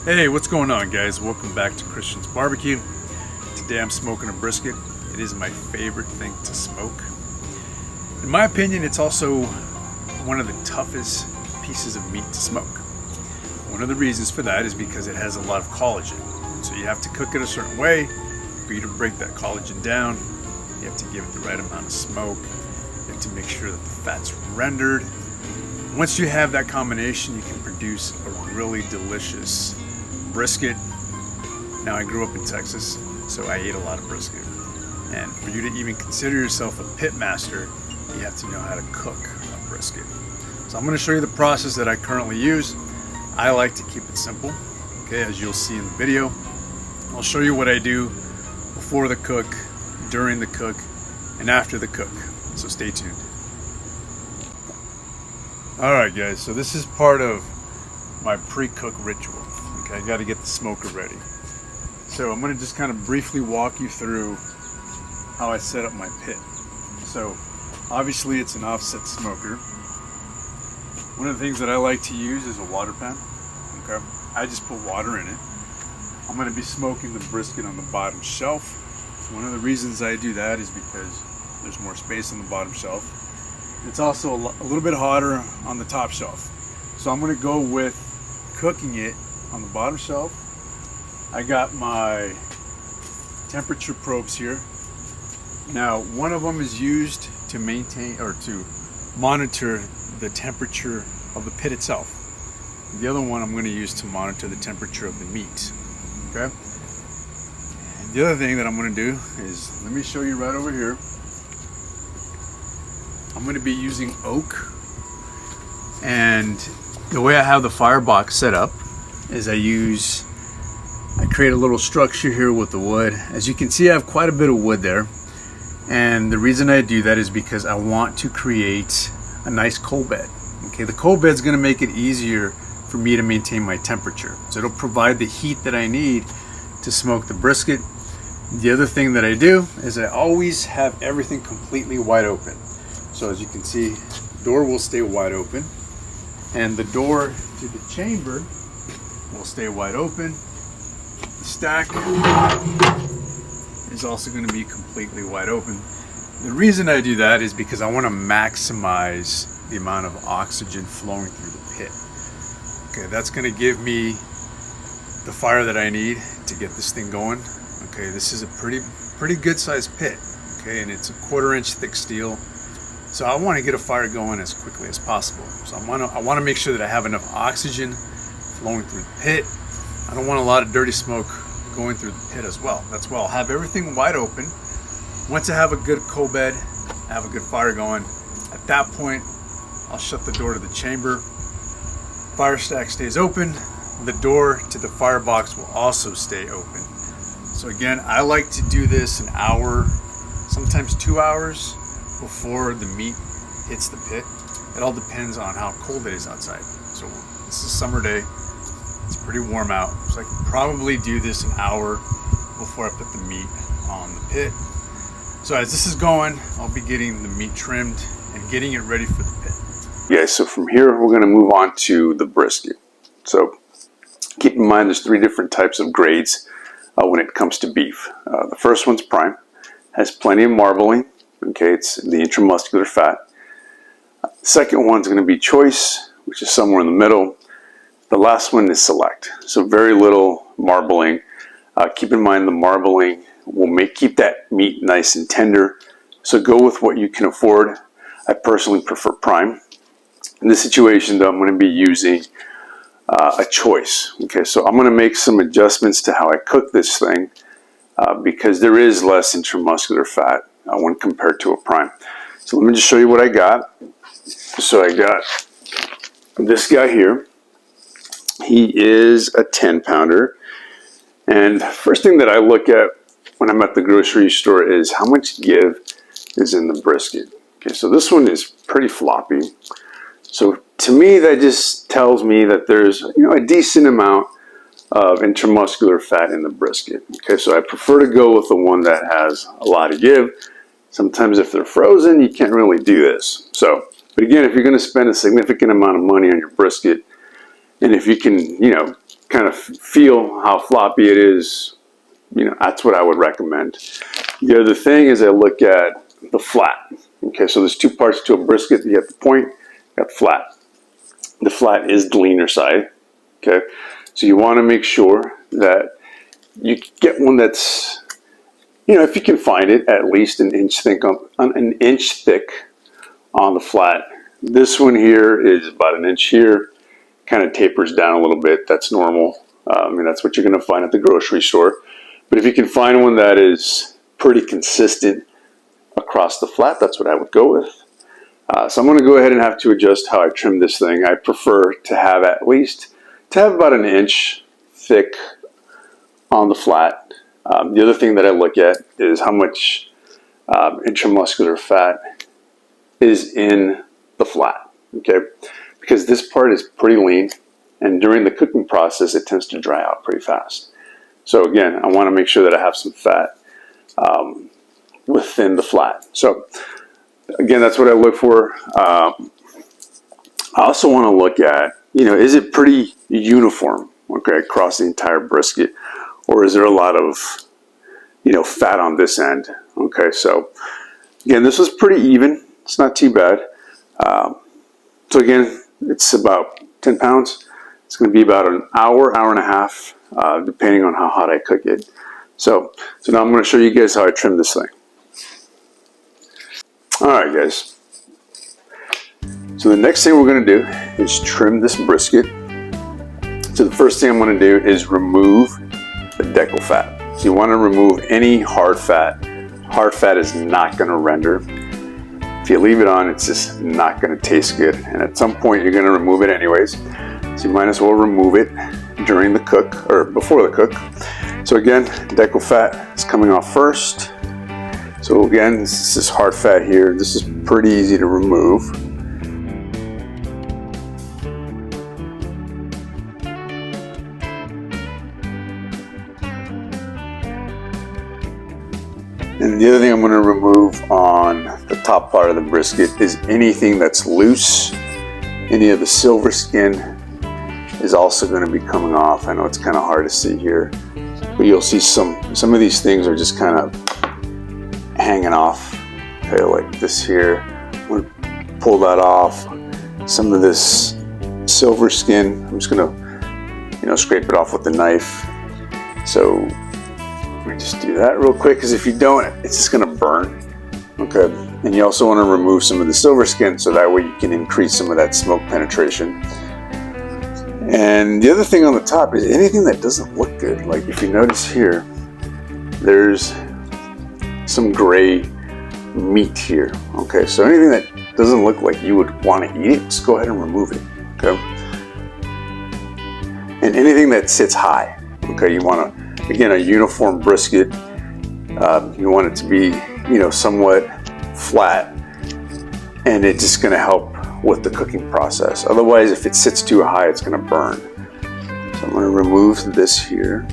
Hey, what's going on, guys? Welcome back to Christian's Barbecue. Today I'm smoking a brisket. It is my favorite thing to smoke. In my opinion, it's also one of the toughest pieces of meat to smoke. One of the reasons for that is because it has a lot of collagen. So you have to cook it a certain way for you to break that collagen down. You have to give it the right amount of smoke. You have to make sure that the fat's rendered. Once you have that combination, you can produce a really delicious brisket. Now, I grew up in Texas, so I ate a lot of brisket. And for you to even consider yourself a pit master, you have to know how to cook a brisket. So I'm going to show you the process that I currently use. I like to keep it simple, okay, as you'll see in the video. I'll show you what I do before the cook, during the cook, and after the cook. So stay tuned. Alright guys, so this is part of my pre-cook ritual. Okay, I got to get the smoker ready. So I'm going to just kind of briefly walk you through how I set up my pit. So obviously it's an offset smoker. One of the things that I like to use is a water pan. Okay, I just put water in it. I'm going to be smoking the brisket on the bottom shelf. One of the reasons I do that is because there's more space on the bottom shelf. It's also a little bit hotter on the top shelf. So I'm going to go with cooking it on the bottom shelf. I got my temperature probes here. Now, one of them is used to maintain or to monitor the temperature of the pit itself. The other one I'm going to use to monitor the temperature of the meat. Okay? And the other thing that I'm going to do is, let me show you right over here. I'm going to be using oak, and the way I have the firebox set up is I create a little structure here with the wood. As you can see, I have quite a bit of wood there, and the reason I do that is because I want to create a nice coal bed. Okay, the coal bed is going to make it easier for me to maintain my temperature, so it'll provide the heat that I need to smoke the brisket. The other thing that I do is I always have everything completely wide open. So as you can see, the door will stay wide open, and the door to the chamber will stay wide open. The stack is also going to be completely wide open. The reason I do that is because I want to maximize the amount of oxygen flowing through the pit. Okay, that's going to give me the fire that I need to get this thing going. Okay, this is a pretty good sized pit. Okay, and it's a 1/4 inch thick steel. So I want to get a fire going as quickly as possible. So I want to make sure that I have enough oxygen flowing through the pit. I don't want a lot of dirty smoke going through the pit as well. That's why I'll have everything wide open. Once I have a good coal bed, I have a good fire going. At that point, I'll shut the door to the chamber. Fire stack stays open. The door to the firebox will also stay open. So again, I like to do this an hour, sometimes 2 hours before the meat hits the pit. It all depends on how cold it is outside. So this is a summer day. It's pretty warm out. So I can probably do this an hour before I put the meat on the pit. So as this is going, I'll be getting the meat trimmed and getting it ready for the pit. Yeah, so from here, we're gonna move on to the brisket. So keep in mind, there's 3 different types of grades when it comes to beef. The first one's prime, has plenty of marbling. Okay, it's the intramuscular fat. The second one's going to be choice, which is somewhere in the middle. The last one is select, so very little marbling. Keep in mind the marbling will keep that meat nice and tender, so go with what you can afford. I personally prefer prime. In this situation though, I'm going to be using a choice. Okay, so I'm going to make some adjustments to how I cook this thing because there is less intramuscular fat when compared to a prime. So let me just show you what I got. So I got this guy here. He is a 10-pounder. And first thing that I look at when I'm at the grocery store is how much give is in the brisket. Okay, so this one is pretty floppy. So to me, that just tells me that there's a decent amount of intramuscular fat in the brisket. Okay, so I prefer to go with the one that has a lot of give. Sometimes if they're frozen, you can't really do this. So, but again, if you're going to spend a significant amount of money on your brisket, and if you can, kind kind of feel how floppy it is, you know, that's what I would recommend. The other thing is I look at the flat. Okay, so there's two parts to a brisket. You got the point, you got the flat. The flat is the leaner side. Okay, so you want to make sure that you get one that's, you know, if you can find it, at least an inch thick on the flat. This one here is about an inch here, kind of tapers down a little bit. That's normal. I mean, that's what you're going to find at the grocery store. But if you can find one that is pretty consistent across the flat, that's what I would go with. So I'm going to go ahead and have to adjust how I trim this thing. I prefer to have about an inch thick on the flat. The other thing that I look at is how much intramuscular fat is in the flat, okay? Because this part is pretty lean, and during the cooking process, it tends to dry out pretty fast. So again, I want to make sure that I have some fat within the flat. So again, that's what I look for. I also want to look at, you know, is it pretty uniform, okay, across the entire brisket, or is there a lot of, you know, fat on this end? Okay, so again, this was pretty even. It's not too bad. So again, it's about 10 pounds. It's going to be about an hour, hour and a half, depending on how hot I cook it. So now I'm going to show you guys how I trim this thing. All right, guys. So the next thing we're going to do is trim this brisket. So the first thing I'm going to do is remove the decal fat. So you want to remove any hard fat. Hard fat is not going to render. If you leave it on, it's just not going to taste good. And at some point, you're going to remove it anyways. So you might as well remove it during the cook or before the cook. So again, decal fat is coming off first. So again, this is hard fat here. This is pretty easy to remove. And the other thing I'm going to remove on the top part of the brisket is anything that's loose. Any of the silver skin is also going to be coming off. I know it's kind of hard to see here, but you'll see some of these things are just kind of hanging off. Okay, like this here. I'm going to pull that off. Some of this silver skin, I'm just going to, you know, scrape it off with the knife. So let me just do that real quick, because if you don't, it's just going to burn. Okay, and you also want to remove some of the silver skin so that way you can increase some of that smoke penetration. And the other thing on the top is anything that doesn't look good. Like if you notice here, there's some gray meat here. Okay, so anything that doesn't look like you would want to eat it, just go ahead and remove it. Okay, and anything that sits high. Okay, you want to, again, a uniform brisket. You want it to be, you know, somewhat flat, and it's just going to help with the cooking process. Otherwise, if it sits too high, it's going to burn. So I'm going to remove this here.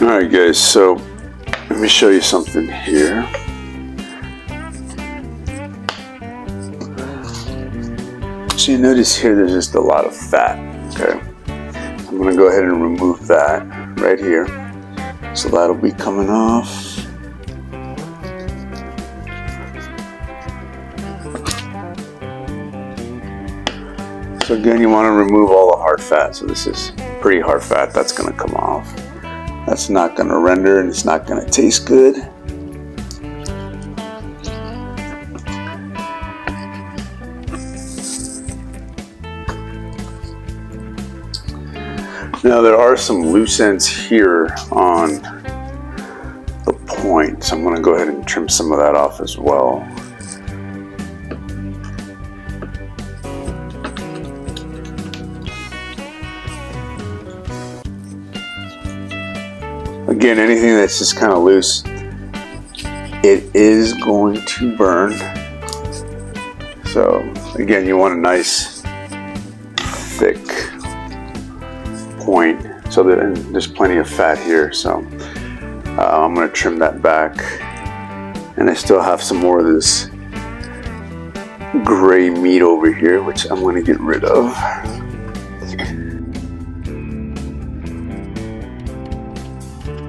Alright guys, so let me show you something here. So you notice here there's just a lot of fat. Okay, I'm going to go ahead and remove that right here. So that'll be coming off. So again, you want to remove all the hard fat. So this is pretty hard fat. That's going to come off. That's not going to render, and it's not going to taste good. Now there are some loose ends here on the point, so I'm going to go ahead and trim some of that off as well. Again, anything that's just kind of loose, it is going to burn. So again, you want a nice thick point so that, and there's plenty of fat here. So I'm going to trim that back, and I still have some more of this gray meat over here, which I'm going to get rid of.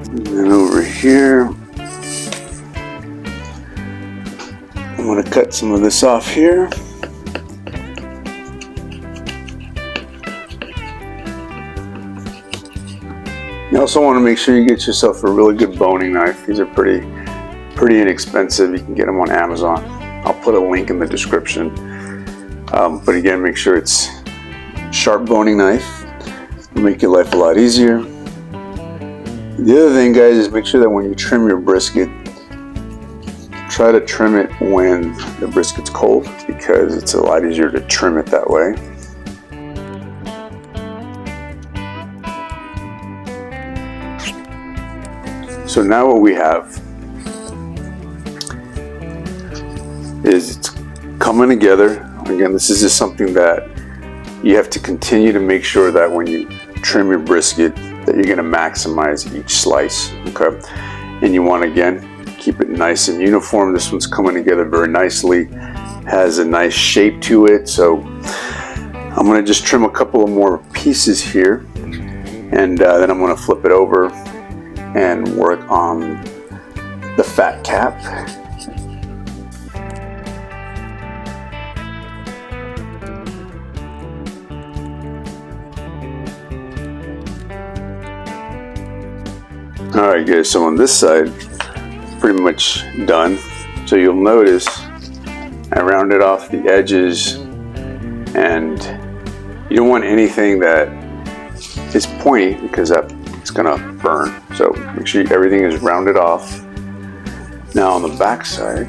And then over here, I'm going to cut some of this off here. You also want to make sure you get yourself a really good boning knife. These are pretty inexpensive. You can get them on Amazon. I'll put a link in the description. But again, make sure it's sharp boning knife. It'll make your life a lot easier. The other thing, guys, is make sure that when you trim your brisket, try to trim it when the brisket's cold, because it's a lot easier to trim it that way. So now what we have is it's coming together. Again, this is just something that you have to continue to make sure that when you trim your brisket that you're going to maximize each slice, okay? And you want to, again, keep it nice and uniform. This one's coming together very nicely, has a nice shape to it. So I'm going to just trim a couple of more pieces here, and then I'm going to flip it over and work on the fat cap. Alright guys, so on this side, pretty much done. So you'll notice I rounded off the edges, and you don't want anything that is pointy because it's gonna burn. So make sure everything is rounded off. Now on the back side,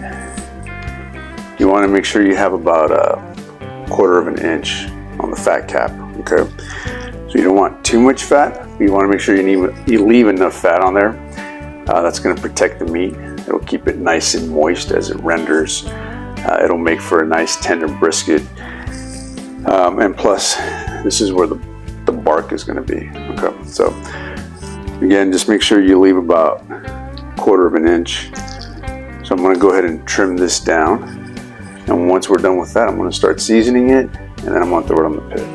you want to make sure you have about a 1/4 of an inch on the fat cap, okay? So you don't want too much fat. You want to make sure you leave enough fat on there. That's going to protect the meat. It'll keep it nice and moist as it renders. It'll make for a nice tender brisket. And plus, this is where the bark is going to be. Okay, so again, just make sure you leave about 1/4 of an inch. So I'm going to go ahead and trim this down. And once we're done with that, I'm going to start seasoning it, and then I'm going to throw it on the pit.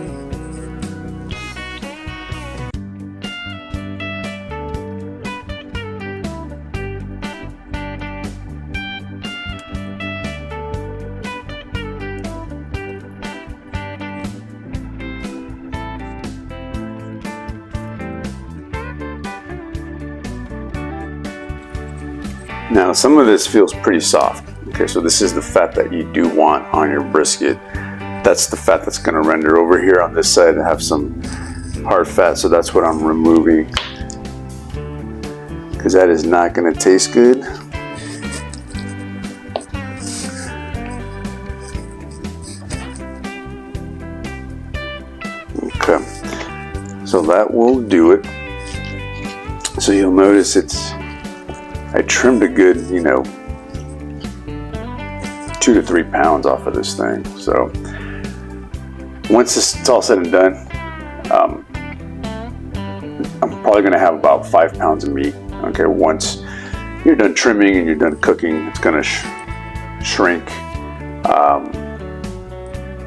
Now some of this feels pretty soft. Okay, so this is the fat that you do want on your brisket. That's the fat that's going to render. Over here on this side I have some hard fat, so that's what I'm removing, because that is not going to taste good. Okay, so that will do it. So you'll notice I trimmed a good, 2 to 3 pounds off of this thing. So once it's all said and done, I'm probably going to have about 5 pounds of meat. Okay, once you're done trimming and you're done cooking, it's going to shrink.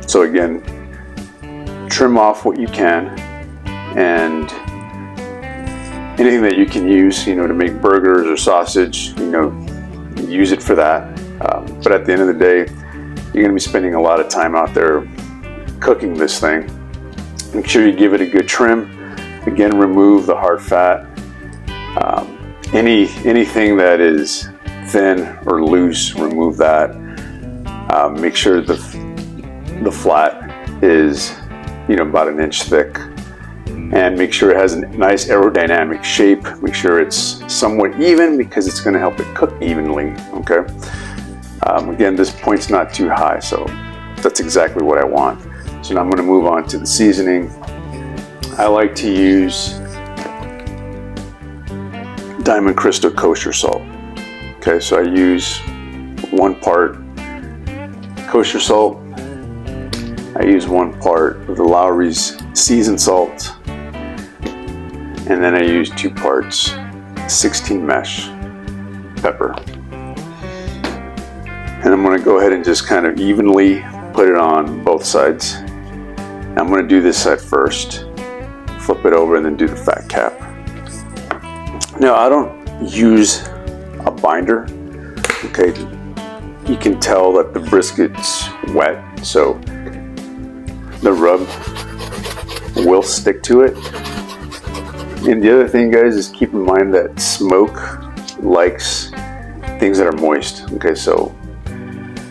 So again, trim off what you can, and anything that you can use, to make burgers or sausage, use it for that. But at the end of the day, you're going to be spending a lot of time out there cooking this thing. Make sure you give it a good trim. Again, remove the hard fat. Anything that is thin or loose, remove that. Make sure the flat is, about 1 inch thick. And make sure it has a nice aerodynamic shape. Make sure it's somewhat even, because it's going to help it cook evenly. Okay. Again, this point's not too high, so that's exactly what I want. So now I'm going to move on to the seasoning. I like to use Diamond Crystal kosher salt. Okay, so I use 1 part kosher salt. I use 1 part of the Lowry's seasoned salt. And then I use 2 parts 16 mesh pepper. And I'm going to go ahead and just kind of evenly put it on both sides. I'm going to do this side first, flip it over, and then do the fat cap. Now, I don't use a binder. Okay, you can tell that the brisket's wet, so the rub will stick to it. And the other thing, guys, is keep in mind that smoke likes things that are moist. Okay, so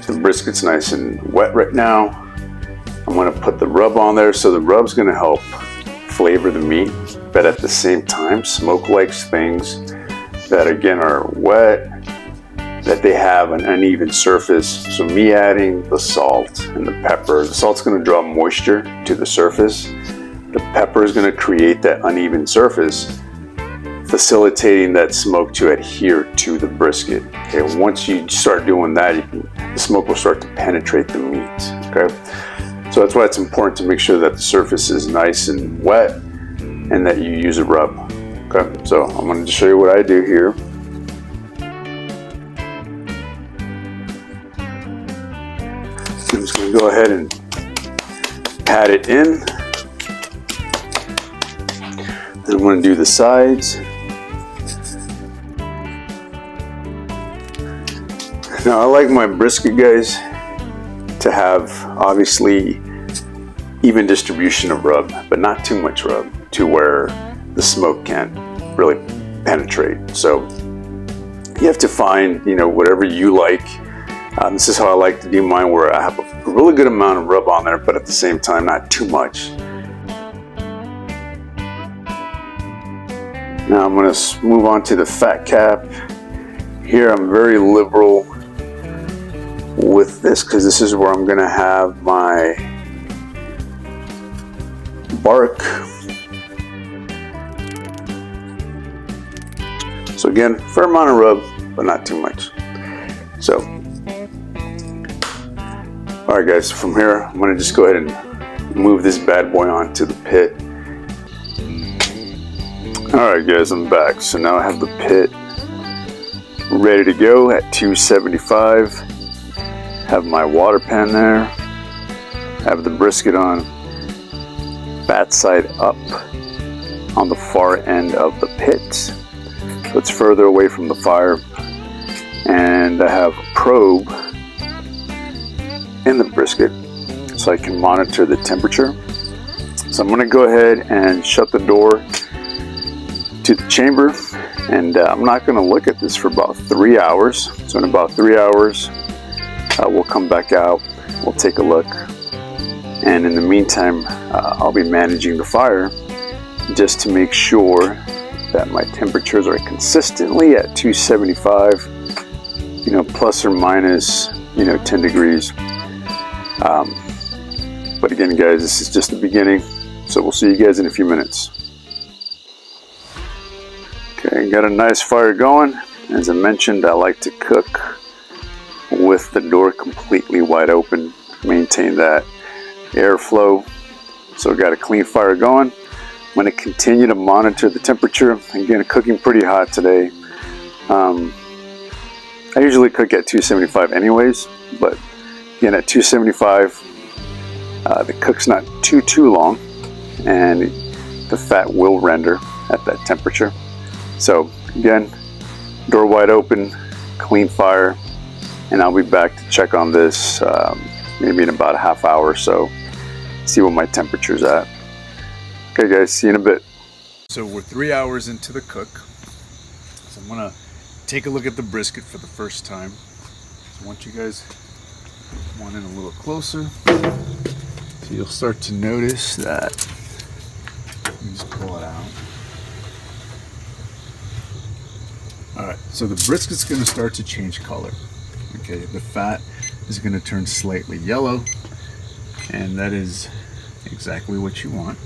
the brisket's nice and wet right now. I'm going to put the rub on there, so the rub's going to help flavor the meat, but at the same time, smoke likes things that again are wet, that they have an uneven surface. So me adding the salt and the pepper, the salt's going to draw moisture to the surface. The pepper is going to create that uneven surface, facilitating that smoke to adhere to the brisket. Okay, once you start doing that, the smoke will start to penetrate the meat. Okay, so that's why it's important to make sure that the surface is nice and wet and that you use a rub. Okay, so I'm going to show you what I do here. I'm just going to go ahead and pat it in. Then I'm going to do the sides. Now I like my brisket, guys, to have obviously even distribution of rub, but not too much rub to where the smoke can't really penetrate. So you have to find, whatever you like. This is how I like to do mine, where I have a really good amount of rub on there, but at the same time, not too much. Now I'm going to move on to the fat cap. Here I'm very liberal with this because this is where I'm going to have my bark. So again, fair amount of rub, but not too much. So, all right, guys. From here, I'm going to just go ahead and move this bad boy onto the pit. All right, guys, I'm back. So now I have the pit ready to go at 275. Have my water pan there. Have the brisket on fat side up on the far end of the pit. So it's further away from the fire. And I have a probe in the brisket so I can monitor the temperature. So I'm going to go ahead and shut the door to the chamber, and I'm not going to look at this for about 3 hours. So in about 3 hours, we'll come back out, we'll take a look, and in the meantime, I'll be managing the fire just to make sure that my temperatures are consistently at 275, plus or minus, 10 degrees. But again, guys, this is just the beginning, so we'll see you guys in a few minutes. Okay, got a nice fire going. As I mentioned, I like to cook with the door completely wide open, maintain that airflow. So got a clean fire going. I'm going to continue to monitor the temperature. Again, cooking pretty hot today. I usually cook at 275 anyways, but again at 275, the cook's not too long, and the fat will render at that temperature. So again, door wide open, clean fire, and I'll be back to check on this maybe in about a half hour or so, see what my temperature's at. Okay guys, see you in a bit. So we're 3 hours into the cook. So I'm gonna take a look at the brisket for the first time. So I want you guys come on in a little closer. So you'll start to notice that, let me just pull it out. Alright, so the brisket's gonna start to change color. Okay, the fat is gonna turn slightly yellow, and that is exactly what you want.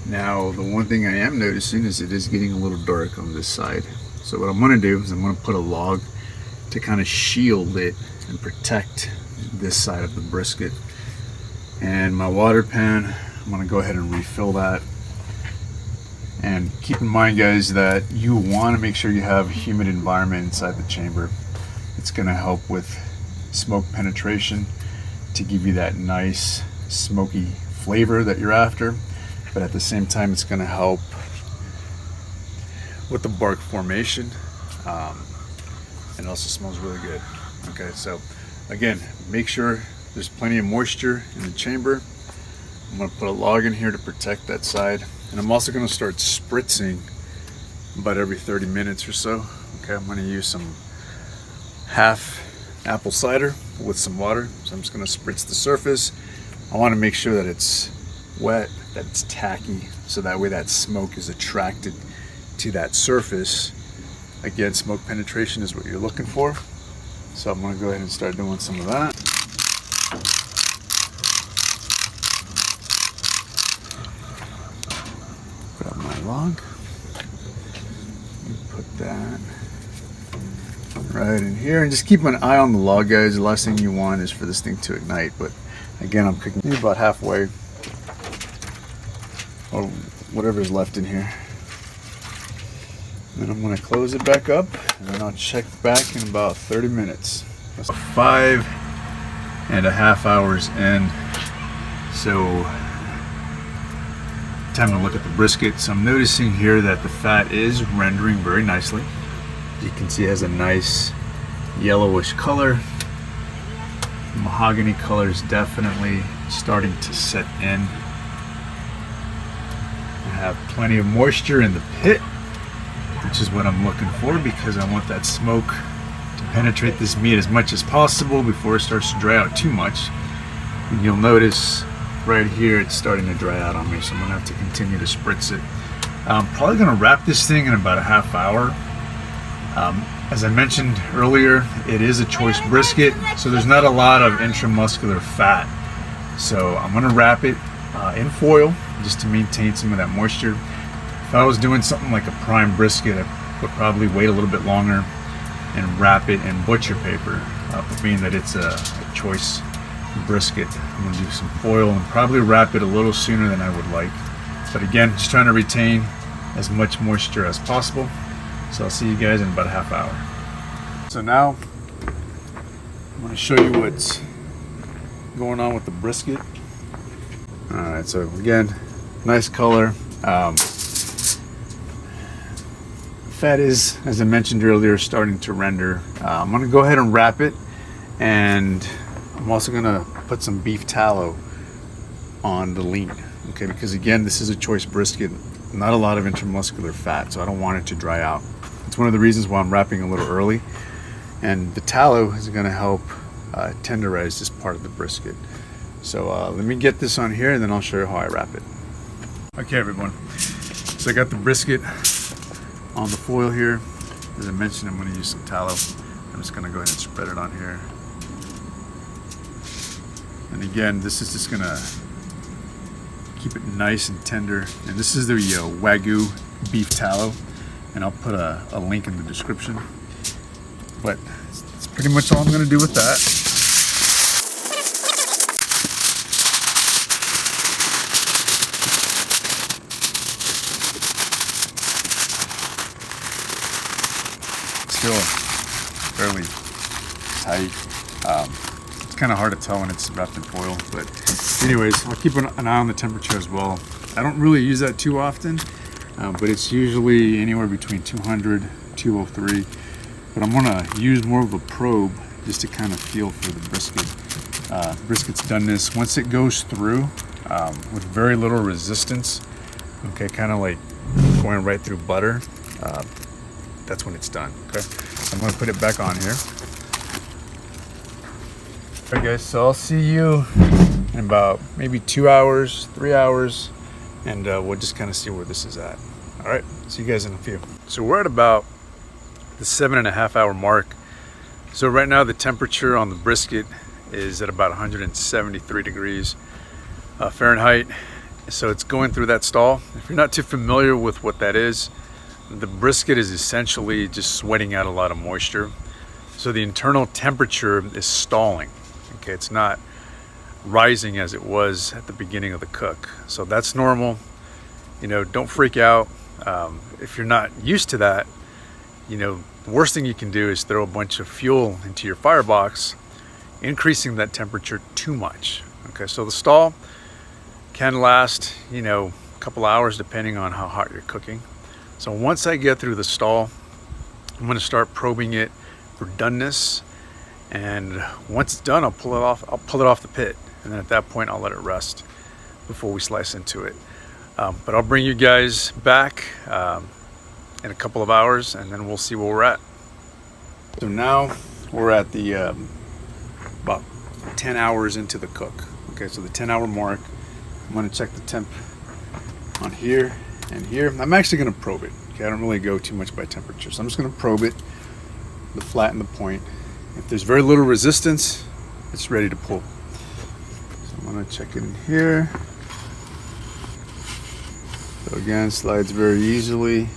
Now, the one thing I am noticing is it is getting a little dark on this side. So what I'm going to do is I'm going to put a log to kind of shield it and protect this side of the brisket. And my water pan, I'm going to go ahead and refill that. And keep in mind, guys, that you want to make sure you have a humid environment inside the chamber. It's going to help with smoke penetration to give you that nice smoky flavor that you're after, but at the same time it's going to help with the bark formation, and it also smells really good. Okay, so again, make sure there's plenty of moisture in the chamber. I'm going to put a log in here to protect that side, and I'm also going to start spritzing about every 30 minutes or so. Okay, I'm going to use some half apple cider with some water, so I'm just going to spritz the surface. I want to make sure that it's wet, that it's tacky, so that way that smoke is attracted to that surface. Again, smoke penetration is what you're looking for, so I'm going to go ahead and start doing some of that. Grab my log and put that right in here, and just keep an eye on the log, guys. The last thing you want is for this thing to ignite, but again, I'm cooking maybe about halfway, or whatever's left in here. Then I'm going to close it back up, and then I'll check back in about 30 minutes. That's 5.5 hours in, so time to look at the brisket. So I'm noticing here that the fat is rendering very nicely. You can see it has a nice yellowish color. The mahogany color is definitely starting to set in. I have plenty of moisture in the pit, which is what I'm looking for, because I want that smoke to penetrate this meat as much as possible before it starts to dry out too much. And you'll notice right here it's starting to dry out on me, so I'm gonna have to continue to spritz it. I'm probably gonna wrap this thing in about a half hour. As I mentioned earlier, it is a choice brisket, so there's not a lot of intramuscular fat. So I'm gonna wrap it in foil just to maintain some of that moisture. If I was doing something like a prime brisket, I would probably wait a little bit longer and wrap it in butcher paper. But being that it's a choice brisket, I'm gonna do some foil and probably wrap it a little sooner than I would like. But again, just trying to retain as much moisture as possible. So I'll see you guys in about a half hour. So now I'm going to show you what's going on with the brisket. Alright, so again, nice color. Fat is, as I mentioned earlier, starting to render. I'm going to go ahead and wrap it, and I'm also going to put some beef tallow on the lean. Okay, because again, this is a choice brisket. Not a lot of intramuscular fat, so I don't want it to dry out. It's one of the reasons why I'm wrapping a little early, and the tallow is going to help tenderize this part of the brisket. So let me get this on here, and then I'll show you how I wrap it. Okay, everyone, so I got the brisket on the foil here. As I mentioned, I'm going to use some tallow. I'm just going to go ahead and spread it on here. And again, this is just going to keep it nice and tender. And this is the Wagyu beef tallow, and I'll put a link in the description. But that's pretty much all I'm going to do with that. Still fairly tight. It's kind of hard to tell when it's wrapped in foil, but anyways, I'll keep an eye on the temperature as well. I don't really use that too often, but it's usually anywhere between 200, 203. But I'm gonna use more of a probe just to kind of feel for the brisket. Brisket's done this. Once it goes through with very little resistance, okay, kind of like going right through butter, that's when it's done, okay? So I'm gonna put it back on here. All right, guys, so I'll see you in about maybe 2 hours, 3 hours, and we'll just kind of see where this is at. All right, see you guys in a few. So we're at about the 7.5 hour mark. So right now the temperature on the brisket is at about 173 degrees Fahrenheit. So it's going through that stall. If you're not too familiar with what that is, the brisket is essentially just sweating out a lot of moisture. So the internal temperature is stalling. Okay, it's not rising as it was at the beginning of the cook. So that's normal. You know, don't freak out. If you're not used to that, you know, the worst thing you can do is throw a bunch of fuel into your firebox, increasing that temperature too much. Okay, so the stall can last, you know, a couple hours depending on how hot you're cooking. So once I get through the stall, I'm going to start probing it for doneness, and once it's done, I'll pull it off the pit, and then at that point I'll let it rest before we slice into it. But I'll bring you guys back in a couple of hours, and then we'll see where we're at. So now we're at the about 10 hours into the cook. Okay, so the 10-hour mark. I'm going to check the temp on here and here. I'm actually going to probe it. Okay, I don't really go too much by temperature, so I'm just going to probe it, the flat and the point. If there's very little resistance, it's ready to pull. So I'm going to check it in here. So again, slides very easily.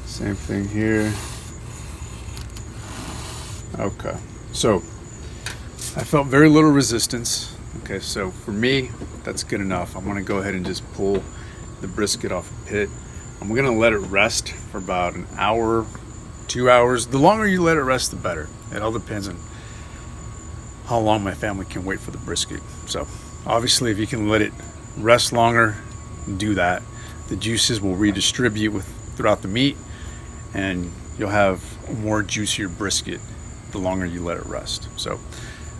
Same thing here. Okay, so I felt very little resistance. Okay, so for me, that's good enough. I'm gonna go ahead and just pull the brisket off the pit. I'm gonna let it rest for about an hour, 2 hours. The longer you let it rest, the better. It all depends on how long my family can wait for the brisket. So obviously, if you can let it rest longer, do that. The juices will redistribute throughout the meat, and you'll have more juicier brisket the longer you let it rest. So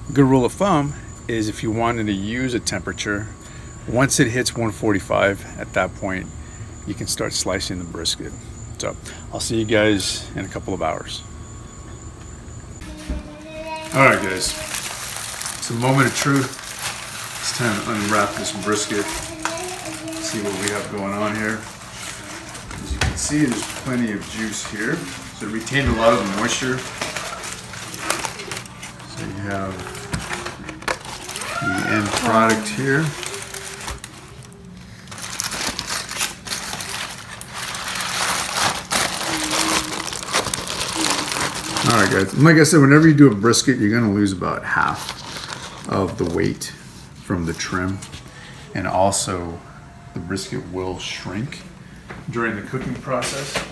a good rule of thumb is if you wanted to use a temperature, once it hits 145, at that point you can start slicing the brisket. So I'll see you guys in a couple of hours. All right, guys, it's a moment of truth. It's time to unwrap this brisket, see what we have going on here. As you can see, there's plenty of juice here. So it retained a lot of the moisture. So you have the end product here. Alright guys, and like I said, whenever you do a brisket, you're going to lose about half of the weight from the trim. And also, the brisket will shrink during the cooking process.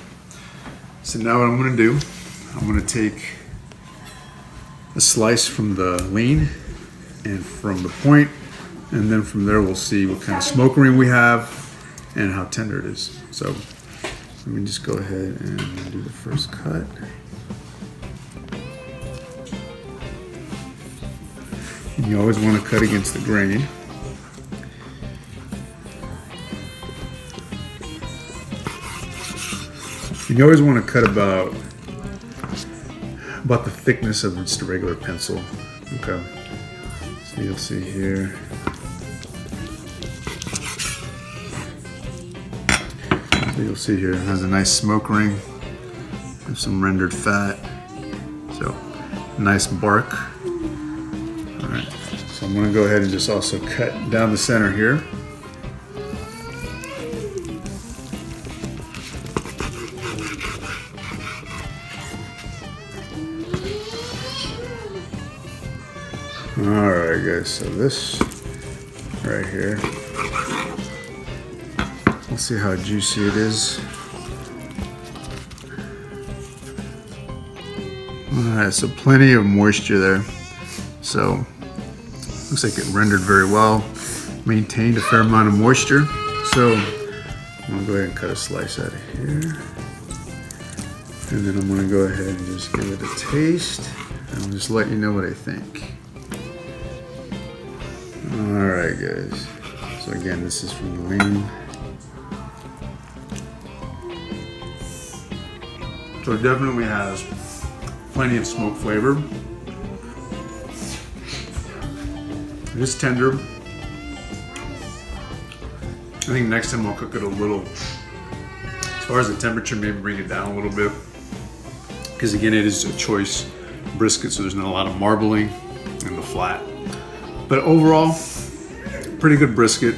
So now what I'm going to do, I'm going to take a slice from the lean and from the point, and then from there we'll see what kind of smoke ring we have and how tender it is. So let me just go ahead and do the first cut. And you always want to cut against the grain. You always want to cut about the thickness of just a regular pencil. Okay, so you'll see here. So you'll see here it has a nice smoke ring, and some rendered fat. So nice bark. All right, so I'm going to go ahead and just also cut down the center here. Alright guys, so this right here, let's see how juicy it is. Alright, so plenty of moisture there. So looks like it rendered very well, maintained a fair amount of moisture. So I'm going to go ahead and cut a slice out of here. And then I'm going to go ahead and just give it a taste, and I'll just let you know what I think. Alright guys, so again, this is from the lean. So it definitely has plenty of smoke flavor. It is tender. I think next time I'll cook it a little, as far as the temperature, maybe bring it down a little bit. Because again, it is a choice brisket, so there's not a lot of marbling in the flat. But overall, pretty good brisket.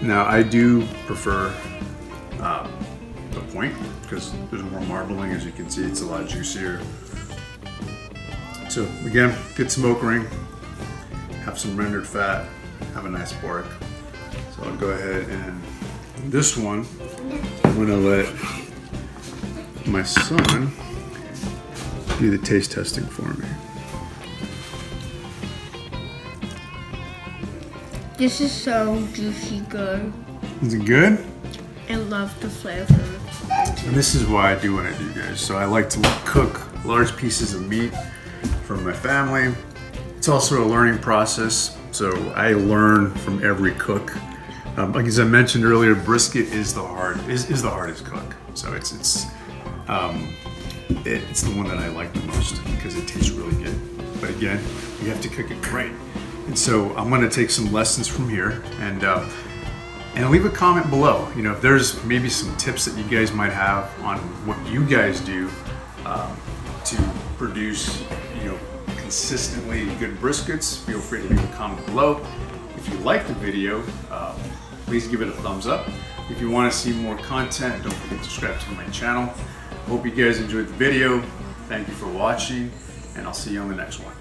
Now I do prefer the point because there's more marbling. As you can see, it's a lot juicier. So again, good smoke ring, have some rendered fat, have a nice bark. So I'll go ahead and This one, I'm gonna let my son do the taste testing for me. This is so juicy good. Is it good? I love the flavor. And this is why I do what I do, guys. So I like to cook large pieces of meat for my family. It's also a learning process, so I learn from every cook. Like as I mentioned earlier, brisket is the hardest cook. So it's the one that I like the most because it tastes really good. But again, you have to cook it right. And so I'm going to take some lessons from here and leave a comment below. You know, if there's maybe some tips that you guys might have on what you guys do to produce, you know, consistently good briskets, feel free to leave a comment below. If you like the video, please give it a thumbs up. If you want to see more content, don't forget to subscribe to my channel. Hope you guys enjoyed the video. Thank you for watching, and I'll see you on the next one.